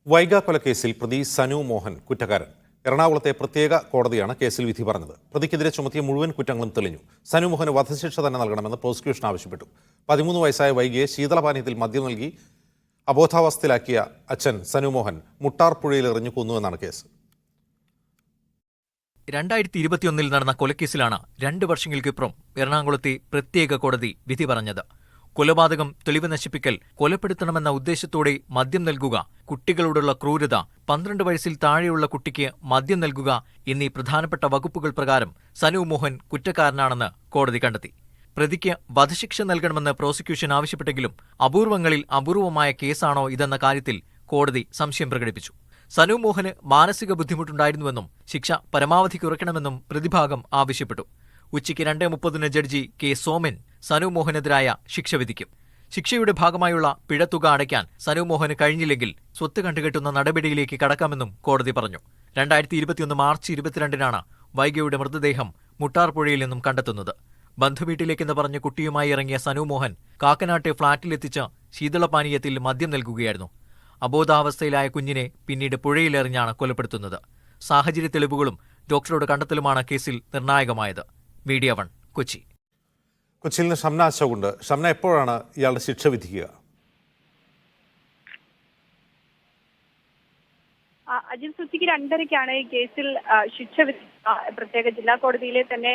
വൈഗ കൊലക്കേസിൽ പ്രതി സനു മോഹൻ കുറ്റക്കാരൻ. എറണാകുളത്തെ പ്രത്യേക കോടതിയാണ് കേസിൽ വിധി പറഞ്ഞത്. പ്രതിക്കെതിരെ ചുമത്തിയ മുഴുവൻ കുറ്റങ്ങളും തെളിഞ്ഞു. സനു മോഹന് വധശിക്ഷ തന്നെ നൽകണമെന്ന് പ്രോസിക്യൂഷൻ ആവശ്യപ്പെട്ടു. 13 വയസ്സായ വൈഗയെ ശീതളപാനീയത്തിൽ മദ്യം നൽകി അബോധാവസ്ഥയിലാക്കിയ അച്ഛൻ സനു മോഹൻ മുട്ടാർ പുഴയിൽ എറിഞ്ഞു കൊന്നുവെന്നാണ് കേസ്. 2021 നടന്ന കൊലക്കേസിലാണ് 2 വർഷങ്ങൾക്കിപ്പുറം എറണാകുളത്തെ പ്രത്യേക കോടതി വിധി പറഞ്ഞത്. കൊലപാതകം, തെളിവ് നശിപ്പിക്കൽ, കൊലപ്പെടുത്തണമെന്ന ഉദ്ദേശത്തോടെ മദ്യം നൽകുക, കുട്ടികളോടുള്ള ക്രൂരത, 12 വയസ്സിൽ താഴെയുള്ള കുട്ടിക്ക് മദ്യം നൽകുക എന്നീ പ്രധാനപ്പെട്ട വകുപ്പുകൾ പ്രകാരം സനു മോഹൻ കുറ്റക്കാരനാണെന്ന് കോടതി കണ്ടെത്തി. പ്രതിക്ക് വധശിക്ഷ നൽകണമെന്ന് പ്രോസിക്യൂഷൻ ആവശ്യപ്പെട്ടെങ്കിലും അപൂർവങ്ങളിൽ അപൂർവമായ കേസാണോ ഇതെന്ന കാര്യത്തിൽ കോടതി സംശയം പ്രകടിപ്പിച്ചു. സനു മോഹന് മാനസിക ബുദ്ധിമുട്ടുണ്ടായിരുന്നുവെന്നും ശിക്ഷ പരമാവധി കുറയ്ക്കണമെന്നും പ്രതിഭാഗം ആവശ്യപ്പെട്ടു. ഉച്ചയ്ക്ക് 2:30 ജഡ്ജി കെ സോമൻ സനു മോഹനെതിരായ ശിക്ഷ വിധിക്കും. ശിക്ഷയുടെ ഭാഗമായുള്ള പിഴത്തുക അടയ്ക്കാൻ സനു മോഹന് കഴിഞ്ഞില്ലെങ്കിൽ സ്വത്ത് കണ്ടുകെട്ടുന്ന നടപടിയിലേക്ക് കടക്കാമെന്നും കോടതി പറഞ്ഞു. 2021 മാർച്ച് 22-നാണ് വൈഗയുടെ മൃതദേഹം മുട്ടാർ പുഴയിൽ നിന്നും കണ്ടെത്തുന്നത്. ബന്ധുവീട്ടിലേക്കെന്ന് പറഞ്ഞ് കുട്ടിയുമായി ഇറങ്ങിയ സനു മോഹൻ കാക്കനാട്ടെ ഫ്ളാറ്റിലെത്തിച്ച് ശീതളപാനീയത്തിൽ മദ്യം നൽകുകയായിരുന്നു. അബോധാവസ്ഥയിലായ കുഞ്ഞിനെ പിന്നീട് പുഴയിലെറിഞ്ഞാണ് കൊലപ്പെടുത്തുന്നത്. സാഹചര്യ തെളിവുകളും ഡോക്ടറുടെ കണ്ടെത്തലുമാണ് കേസിൽ നിർണായകമായത്. മീഡിയ 1 കൊച്ചി. കൊച്ചിയിൽ നിന്ന് ഷംന അശോകുണ്ട്. ഷംന, എപ്പോഴാണ് ഇയാളുടെ ശിക്ഷ വിധിക്കുക? അജിത്, ഉച്ചയ്ക്ക് 2:30-ക്കാണ് ഈ കേസിൽ ശിക്ഷ വിധിക്കുക. പ്രത്യേക ജില്ലാ കോടതിയിലെ തന്നെ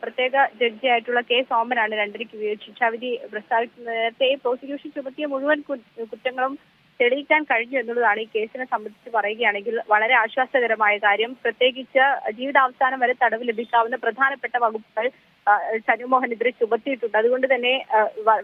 പ്രത്യേക ജഡ്ജിയായിട്ടുള്ള കെ സോമനാണ് 2:30-ക്ക് ശിക്ഷാവിധി പ്രസ്താവിക്കുന്നത്. നേരത്തെ പ്രോസിക്യൂഷൻ ചുമത്തിയ മുഴുവൻ കുറ്റങ്ങളും തെളിയിക്കാൻ കഴിഞ്ഞു എന്നുള്ളതാണ് ഈ കേസിനെ സംബന്ധിച്ച് പറയുകയാണെങ്കിൽ വളരെ ആശ്വാസകരമായ കാര്യം. പ്രത്യേകിച്ച് ജീവിതാവസാനം വരെ തടവ് ലഭിക്കാവുന്ന പ്രധാനപ്പെട്ട വകുപ്പുകൾ സനു മോഹനെതിരെ ചുമത്തിയിട്ടുണ്ട്. അതുകൊണ്ട് തന്നെ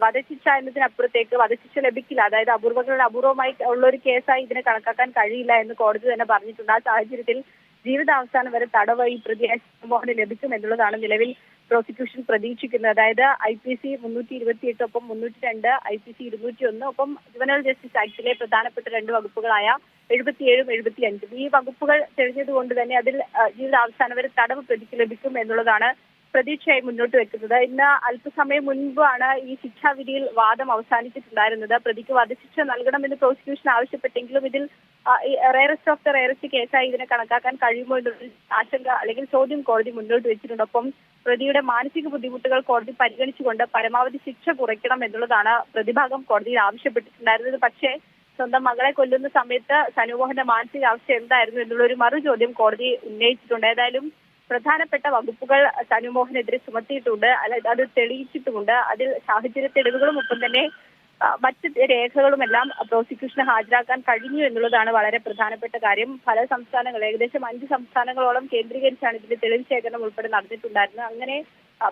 വധശിക്ഷ എന്നതിനപ്പുറത്തേക്ക് വധശിക്ഷ ലഭിക്കില്ല. അതായത് അപൂർവങ്ങളിൽ അപൂർവമായി ഉള്ള ഒരു കേസായി ഇതിനെ കണക്കാക്കാൻ കഴിയില്ല എന്ന് കോടതി തന്നെ പറഞ്ഞിട്ടുണ്ട്. ആ സാഹചര്യത്തിൽ ജീവിതാവസാനം വരെ തടവ് ഈ പ്രതിയായ സനു മോഹന് ലഭിക്കും എന്നുള്ളതാണ് നിലവിൽ പ്രോസിക്യൂഷൻ പ്രതീക്ഷിക്കുന്നത്. അതായത് IPC 328 ഒപ്പം 302, IPC 201 ഒപ്പം ജുവനൈൽ ജസ്റ്റിസ് ആക്ടിലെ പ്രധാനപ്പെട്ട 2 വകുപ്പുകളായ 77-ഉം 75-ഉം ഈ വകുപ്പുകൾ തെളിഞ്ഞതുകൊണ്ട് തന്നെ അതിൽ ജീവിതാവസാനം വരെ തടവ് പ്രതിക്ക് ലഭിക്കും എന്നുള്ളതാണ് പ്രതീക്ഷയായി മുന്നോട്ട് വെക്കുന്നത്. ഇന്ന് അല്പസമയം മുൻപാണ് ഈ ശിക്ഷാവിധിയിൽ വാദം അവസാനിച്ചിട്ടുണ്ടായിരുന്നത്. പ്രതിക്ക് വധശിക്ഷ നൽകണമെന്ന് പ്രോസിക്യൂഷൻ ആവശ്യപ്പെട്ടെങ്കിലും ഇതിൽ റേറസ്റ്റ് ഓഫ് ദ റേറസ്റ്റ് കേസായി ഇതിനെ കണക്കാക്കാൻ കഴിയുമോ എന്നൊരു ആശങ്ക അല്ലെങ്കിൽ ചോദ്യം കോടതി മുന്നോട്ട് വെച്ചിട്ടുണ്ട്. ഒപ്പം പ്രതിയുടെ മാനസിക ബുദ്ധിമുട്ടുകൾ കോടതി പരിഗണിച്ചുകൊണ്ട് പരമാവധി ശിക്ഷ കുറയ്ക്കണം എന്നുള്ളതാണ് പ്രതിഭാഗം കോടതിയിൽ ആവശ്യപ്പെട്ടിട്ടുണ്ടായിരുന്നത്. പക്ഷേ സ്വന്തം മകളെ കൊല്ലുന്ന സമയത്ത് സനു മോഹന്റെ മാനസികാവസ്ഥ എന്തായിരുന്നു എന്നുള്ളൊരു മറു ചോദ്യം കോടതി ഉന്നയിച്ചിട്ടുണ്ട്. ഏതായാലും പ്രധാനപ്പെട്ട വകുപ്പുകൾ സനു മോഹനെതിരെ ചുമത്തിയിട്ടുണ്ട്, അത് തെളിയിച്ചിട്ടുമുണ്ട്. അതിൽ സാഹചര്യ തെളിവുകളും ഒപ്പം തന്നെ മറ്റ് രേഖകളുമെല്ലാം പ്രോസിക്യൂഷന് ഹാജരാക്കാൻ കഴിഞ്ഞു എന്നുള്ളതാണ് വളരെ പ്രധാനപ്പെട്ട കാര്യം. പല സംസ്ഥാനങ്ങൾ, ഏകദേശം 5 സംസ്ഥാനങ്ങളോളം കേന്ദ്രീകരിച്ചാണ് ഇതിന്റെ തെളിവ് ശേഖരണം ഉൾപ്പെടെ നടന്നിട്ടുണ്ടായിരുന്നത്. അങ്ങനെ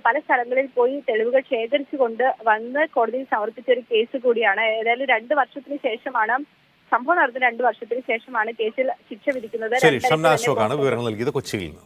പല സ്ഥലങ്ങളിൽ പോയി തെളിവുകൾ ശേഖരിച്ചുകൊണ്ട് വന്ന് കോടതിയിൽ സമർപ്പിച്ച ഒരു കേസ് കൂടിയാണ്. ഏതായാലും 2 വർഷത്തിന് ശേഷമാണ് സംഭവം നടന്ന 2 വർഷത്തിന് ശേഷമാണ് കേസിൽ ശിക്ഷ വിധിക്കുന്നത്. ശരി, ഷംന അശോകാണ് വിവരങ്ങൾ നൽകിയത് കൊച്ചിയിൽ നിന്ന്.